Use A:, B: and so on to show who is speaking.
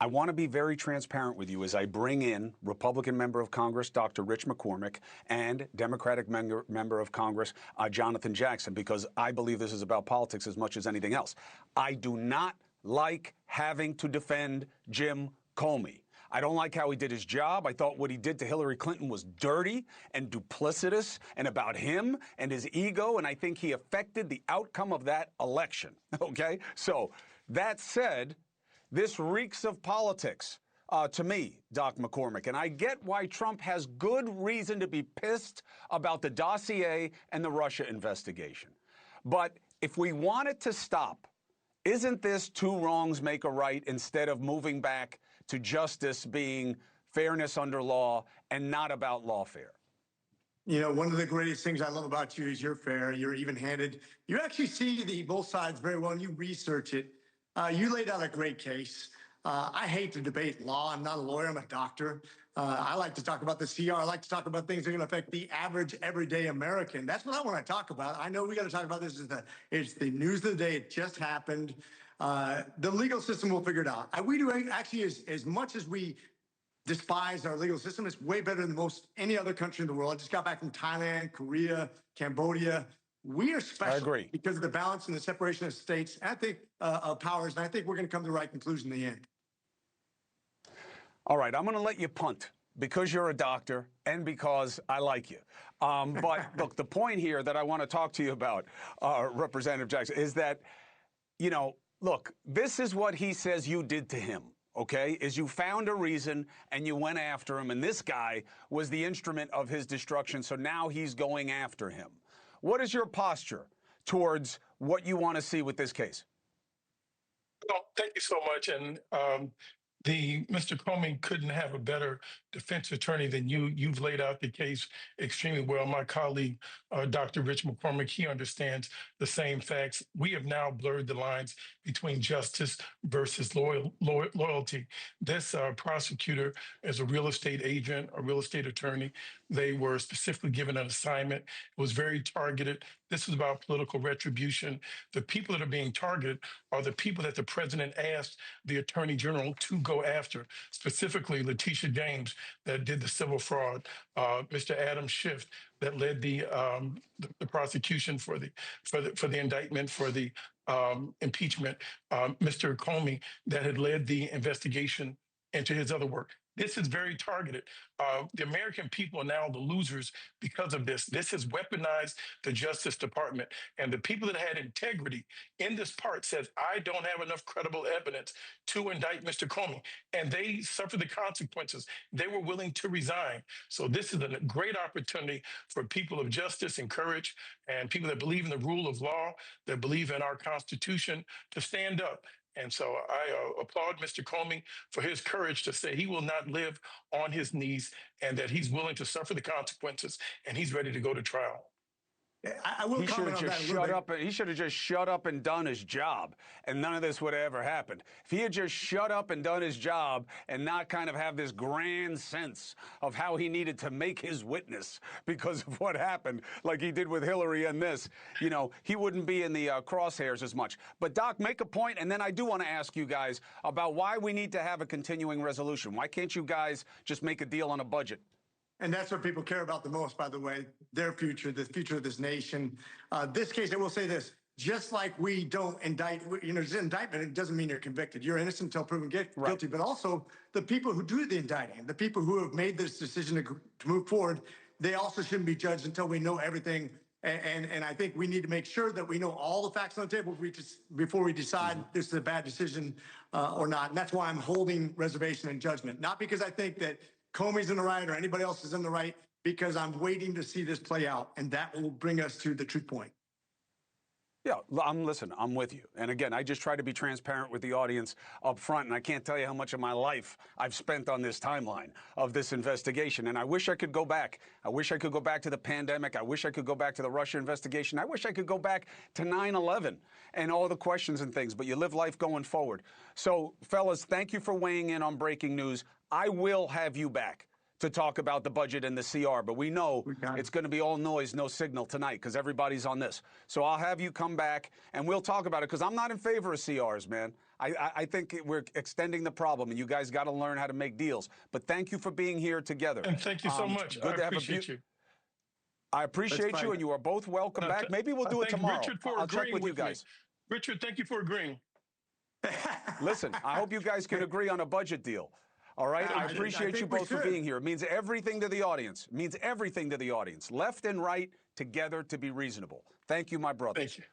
A: I want to be very transparent with you as I bring in Republican member of Congress, Dr. Rich McCormick, and Democratic member of Congress, Jonathan Jackson, because I believe this is about politics as much as anything else. I do not like having to defend Jim Comey. I don't like how he did his job. I thought what he did to Hillary Clinton was dirty and duplicitous and about him and his ego, and I think he affected the outcome of that election. Okay? So that said, this reeks of politics to me, Doc McCormick, and I get why Trump has good reason to be pissed about the dossier and the Russia investigation. But if we want it to stop, isn't this two wrongs make a right instead of moving back to justice being fairness under law and not about lawfare?
B: You know, one of the greatest things I love about you is you're fair, you're even-handed. You actually see both sides very well, and you research it. You laid out a great case. I hate to debate law. I'm not a lawyer. I'm a doctor. I like to talk about the CR. I like to talk about things that are going to affect the average, everyday American. That's what I want to talk about. I know we got to talk about this. It's the news of the day. It just happened. The legal system will figure it out. We do actually, as much as we despise our legal system, it's way better than most any other country in the world. I just got back from Thailand, Korea, Cambodia. We are special.
A: I agree.
B: Because of the balance and the separation of states, and I think of powers, and I think we're going to come to the right conclusion in the end.
A: All right, I'm going to let you punt because you're a doctor and because I like you. But look, the point here that I want to talk to you about, Representative Jackson, is that, you know, look, this is what he says you did to him. Okay, is you found a reason and you went after him, and this guy was the instrument of his destruction, so now he's going after him. What is your posture towards what you want to see with this case?
C: Well, thank you so much. And Mr. Comey couldn't have a better defense attorney than you. You've laid out the case extremely well. My colleague, Dr. Rich McCormick, he understands the same facts. We have now blurred the lines between justice versus loyalty. This prosecutor is a real estate agent, a real estate attorney. They were specifically given an assignment. It was very targeted. This was about political retribution. The people that are being targeted are the people that the president asked the attorney general to go after, specifically Letitia James, that did the civil fraud, Mr. Adam Schiff, that led the prosecution for the indictment for the impeachment, Mr. Comey, that had led the investigation into his other work. This is very targeted. The American people are now the losers because of this. This has weaponized the Justice Department. And the people that had integrity in this part says, I don't have enough credible evidence to indict Mr. Comey. And they suffered the consequences. They were willing to resign. So this is a great opportunity for people of justice and courage and people that believe in the rule of law, that believe in our Constitution, to stand up. And so I applaud Mr. Comey for his courage to say he will not live on his knees and that he's willing to suffer the consequences and he's ready to go to trial.
B: I will comment on that a little bit.
A: He should have just shut up and done his job, and none of this would have ever happened. If he had just shut up and done his job and not kind of have this grand sense of how he needed to make his witness because of what happened, like he did with Hillary and this, you know, he wouldn't be in the crosshairs as much. But, Doc, make a point, and then I do want to ask you guys about why we need to have a continuing resolution. Why can't you guys just make a deal on a budget?
B: And that's what people care about the most, by the way, their future, the future of this nation. This case, I will say this, just like we don't indict, you know, indictment, it doesn't mean you're convicted. You're innocent until proven guilty,
A: right.
B: But also the people who do the indicting, the people who have made this decision to move forward, they also shouldn't be judged until we know everything. And I think we need to make sure that we know all the facts on the table before we decide this is a bad decision or not. And that's why I'm holding reservation and judgment, not because I think that Comey's in the right or anybody else is in the right, because I'm waiting to see this play out, and that will bring us to the truth point.
A: Yeah, I'm with you. And again, I just try to be transparent with the audience up front, and I can't tell you how much of my life I've spent on this timeline of this investigation. And I wish I could go back. I wish I could go back to the pandemic. I wish I could go back to the Russia investigation. I wish I could go back to 9/11 and all the questions and things, but you live life going forward. So, fellas, thank you for weighing in on breaking news. I will have you back to talk about the budget and the CR, but we know it's going to be all noise, no signal tonight because everybody's on this. So I'll have you come back and we'll talk about it because I'm not in favor of CRs, man. I think we're extending the problem and you guys got to learn how to make deals. But thank you for being here together.
C: And thank you so much.
A: Good
C: I
A: to have
C: appreciate you.
A: I appreciate you, and you are both welcome back. Maybe we'll do it
C: Thank
A: tomorrow.
C: Richard for
A: I'll check
C: agreeing
A: with you
C: me.
A: guys.
C: Richard, thank you for agreeing.
A: Listen, I hope you guys can agree on a budget deal. All right? I appreciate you both for being here. It means everything to the audience. It means everything to the audience. Left and right, together to be reasonable. Thank you, my brothers.
C: Thank you.